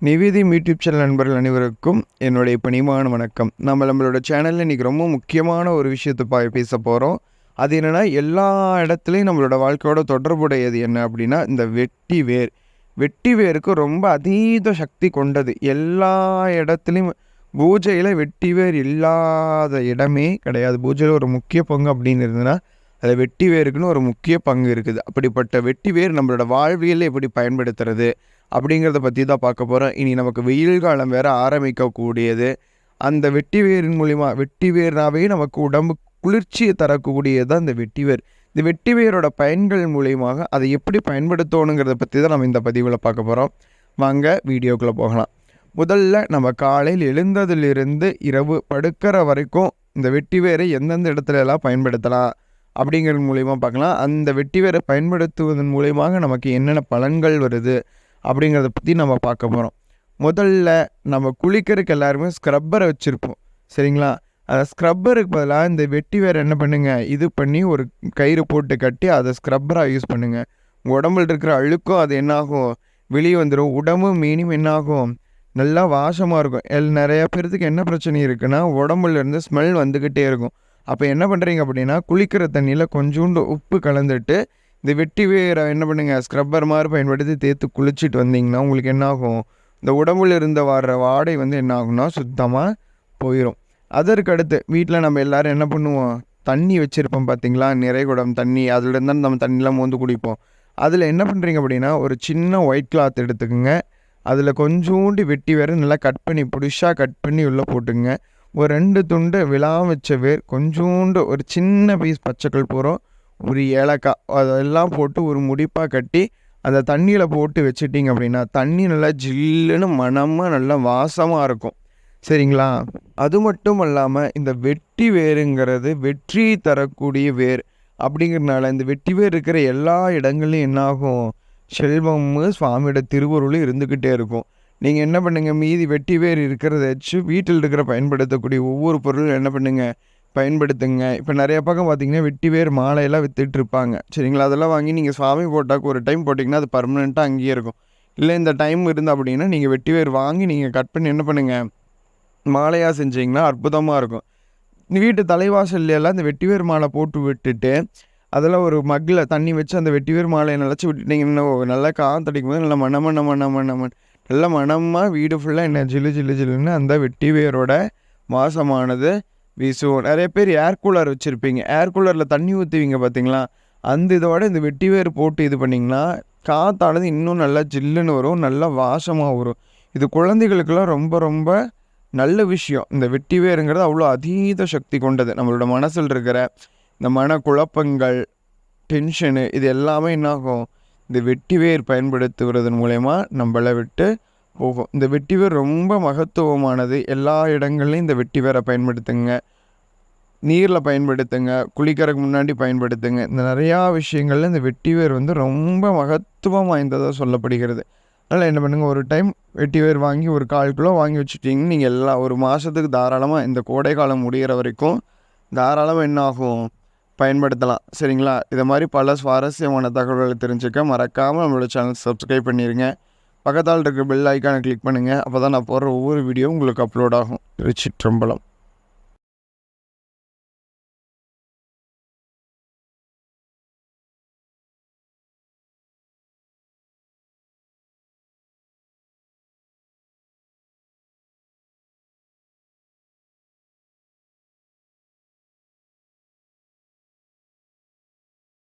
நிவேதியம் YouTube channel நண்பர்கள் அனைவருக்கும் என்னுடைய பணிவான வணக்கம். நம்மளோட சேனலில் இன்றைக்கி ரொம்ப முக்கியமான ஒரு விஷயத்தை பேச போகிறோம். அது என்னென்னா, எல்லா இடத்துலையும் நம்மளோட வாழ்க்கையோட தொடர்புடையது என்ன அப்படின்னா, இந்த வெட்டி வேர். வெட்டி வேருக்கு ரொம்ப அதீத சக்தி கொண்டது. எல்லா இடத்துலையும் பூஜையில் வெட்டி வேர் இல்லாத இடமே கிடையாது. பூஜையில் ஒரு முக்கிய பங்கு அப்படின்னு இருந்ததுன்னா, அதில் வெட்டி வேருக்குன்னு ஒரு முக்கிய பங்கு இருக்குது. அப்படிப்பட்ட வெட்டி வேர் நம்மளோட வாழ்வியலில் எப்படி பயன்படுத்துறது அப்படிங்கிறத பற்றி தான் பார்க்க போகிறோம். இனி நமக்கு வெயில் காலம் வேறு ஆரம்பிக்கக்கூடியது. அந்த வெட்டி வேரின் மூலிமா, வெட்டி வேர்னாவே நமக்கு உடம்பு குளிர்ச்சியை தரக்கூடியது தான் இந்த வெட்டி வேர். இந்த வெட்டி வேரோட பயன்கள் மூலியமாக அதை எப்படி பயன்படுத்தணுங்கிறத பற்றி தான் நம்ம இந்த பதிவில் பார்க்க போகிறோம். வாங்க வீடியோக்குள்ளே போகலாம். முதல்ல நம்ம காலையில் எழுந்ததிலிருந்து இரவு படுக்கிற வரைக்கும் இந்த வெட்டி வேரை எந்தெந்த இடத்துல எல்லாம் பயன்படுத்தலாம் அப்படிங்கிறது மூலிமா பார்க்கலாம். அந்த வெட்டி வேரை பயன்படுத்துவதன் மூலியமாக நமக்கு என்னென்ன பலன்கள் வருது அப்படிங்கிறத பற்றி நம்ம பார்க்க போகிறோம். முதல்ல நம்ம குளிக்கிறதுக்கு எல்லாருமே ஸ்க்ரப்பரை வச்சுருப்போம், சரிங்களா? அந்த ஸ்க்ரப்பருக்கு பதிலாக இந்த வெட்டி வேர் என்ன பண்ணுங்கள், இது பண்ணி ஒரு கயிறு போட்டு கட்டி அதை ஸ்க்ரப்பராக யூஸ் பண்ணுங்கள். உங்கள் உடம்புல இருக்கிற அழுக்கும் அது என்னாகும், வெளியே வந்துடும். உடம்பு மீனும் என்னாகும், நல்லா வாசமாக இருக்கும். நிறையா பேர்த்துக்கு என்ன பிரச்சனை இருக்குன்னா, உடம்புலேருந்து ஸ்மெல் வந்துக்கிட்டே இருக்கும். அப்போ என்ன பண்ணுறீங்க அப்படின்னா, குளிக்கிற தண்ணியில் கொஞ்சோண்டு உப்பு கலந்துட்டு இந்த வெட்டி வேரை என்ன பண்ணுங்கள், ஸ்க்ரப்பர் மாதிரி பயன்படுத்தி தேய்த்து குளிச்சுட்டு வந்தீங்கன்னா உங்களுக்கு என்னாகும், இந்த உடம்புல இருந்து வர்ற வாடை என்ன ஆகும்னா சுத்தமாக போயிடும். அதற்கு அடுத்து வீட்டில் நம்ம எல்லோரும் என்ன பண்ணுவோம், தண்ணி வச்சுருப்போம் பார்த்தீங்களா, நிறைகுடம் தண்ணி. அதுலேருந்து தான் நம்ம தண்ணிலாம் மோந்து குடிப்போம். அதில் என்ன பண்ணுறீங்க அப்படின்னா, ஒரு சின்ன ஒயிட் கிளாத் எடுத்துக்கோங்க. அதில் கொஞ்சோண்டு வெட்டி வேரை நல்லா கட் பண்ணி புதுசாக கட் பண்ணி உள்ளே போட்டுங்க. ஒரு 2 துண்டு விழாம வச்ச வேர், கொஞ்சோண்டு ஒரு சின்ன பீஸ் பச்சைக்கல் பூரம், ஒரு ஏலக்காய், அதெல்லாம் போட்டு ஒரு முடிப்பாக கட்டி அந்த தண்ணியில் போட்டு வச்சிட்டிங்க அப்படின்னா தண்ணி நல்லா ஜில்லுன்னு மணமாக நல்லா வாசமாக இருக்கும், சரிங்களா? அது மட்டும் இல்லாமல் இந்த வெட்டி வேருங்கிறது வெற்றி தரக்கூடிய வேர் அப்படிங்கிறதுனால இந்த வெட்டி வேர் இருக்கிற எல்லா இடங்கள்லையும் என்னாகும், செல்வமும் சுவாமியோட திருவருளும் இருந்துக்கிட்டே இருக்கும். நீங்கள் என்ன பண்ணுங்கள், மீதி வெட்டி வேர் இருக்கிறத வச்சு வீட்டில் இருக்கிற பயன்படுத்தக்கூடிய ஒவ்வொரு பொருளும் என்ன பண்ணுங்கள், பயன்படுத்துங்க. இப்போ நிறைய பக்கம் பார்த்தீங்கன்னா வெட்டி வேர் மாலையெல்லாம் விற்றுட்டு இருப்பாங்க, சரிங்களா? அதெல்லாம் வாங்கி நீங்கள் சுவாமி போட்டாக்கு ஒரு டைம் போட்டிங்கன்னா அது பர்மனெண்ட்டாக அங்கேயே இருக்கும். இல்லை இந்த டைம் இருந்தால் அப்படின்னா நீங்கள் வெட்டி வேர் வாங்கி நீங்கள் கட் பண்ணி என்ன பண்ணுங்கள், மாலையாக செஞ்சிங்கன்னா அற்புதமாக இருக்கும். வீட்டு தலைவாசல்லாம் இந்த வெட்டி வேர் மாலை போட்டு விட்டுட்டு அதெல்லாம் ஒரு மக்கில் தண்ணி வச்சு அந்த வெட்டி வேர் மாலையை நினச்சி விட்டுட்டிங்கன்னா நல்லா காற்றடிக்கும் போது நல்லா மணமன் நல்ல மணமாக வீடு ஃபுல்லாக என்ன ஜில்லு ஜில்லு ஜில்லுன்னு அந்த வெட்டி வேரோட வாசமானது வீசுவோம். நிறைய பேர் ஏர் கூலர் வச்சுருப்பீங்க. ஏர் கூலரில் தண்ணி ஊற்றுவீங்க பார்த்தீங்களா, அந்த இதோட இந்த வெட்டி வேர் போட்டு இது பண்ணிங்கன்னா காற்றானது இன்னும் நல்லா ஜில்லுன்னு வரும், நல்லா வாசமாக வரும். இது குழந்தைகளுக்கெல்லாம் ரொம்ப ரொம்ப நல்ல விஷயம். இந்த வெட்டி வேருங்கிறது அவ்வளோ அதீத சக்தி கொண்டது. நம்மளோட மனசில் இருக்கிற இந்த மன குழப்பங்கள், டென்ஷனு, இது எல்லாமே என்னாகும், இந்த வெட்டி வேர் பயன்படுத்துவதன் மூலயமா நம்மளை விட்டு போகும். இந்த வெட்டி வேர் ரொம்ப மகத்துவமானது. எல்லா இடங்கள்லையும் இந்த வெட்டி வேரை பயன்படுத்துங்க. நீரில் பயன்படுத்துங்க, குளிக்கிறதுக்கு முன்னாடி பயன்படுத்துங்க. இந்த நிறையா விஷயங்கள்ல இந்த வெட்டி வேர் ரொம்ப மகத்துவம் வாய்ந்ததாக சொல்லப்படுகிறது. அதனால் என்ன பண்ணுங்கள், ஒரு டைம் வெட்டி வேர் வாங்கி ஒரு 1/4 கிலோ வாங்கி வச்சுட்டிங்கன்னா நீங்கள் எல்லாம் ஒரு மாதத்துக்கு தாராளமாக இந்த கோடை காலம் முடிகிற வரைக்கும் தாராளமாக என்ன ஆகும், பயன்படுத்தலாம், சரிங்களா? இதை மாதிரி பல சுவாரஸ்யமான தகவல்களை தெரிஞ்சுக்க மறக்காமல் நம்மளோட சேனல் சப்ஸ்கிரைப் பண்ணிடுங்க. பக்கத்தால் இருக்கிற பெல் ஐக்கானை கிளிக் பண்ணுங்கள். அப்போ தான் நான் போடுற ஒவ்வொரு வீடியோவும் உங்களுக்கு அப்லோட் ஆகும். திருச்சிற்றம்பலம்.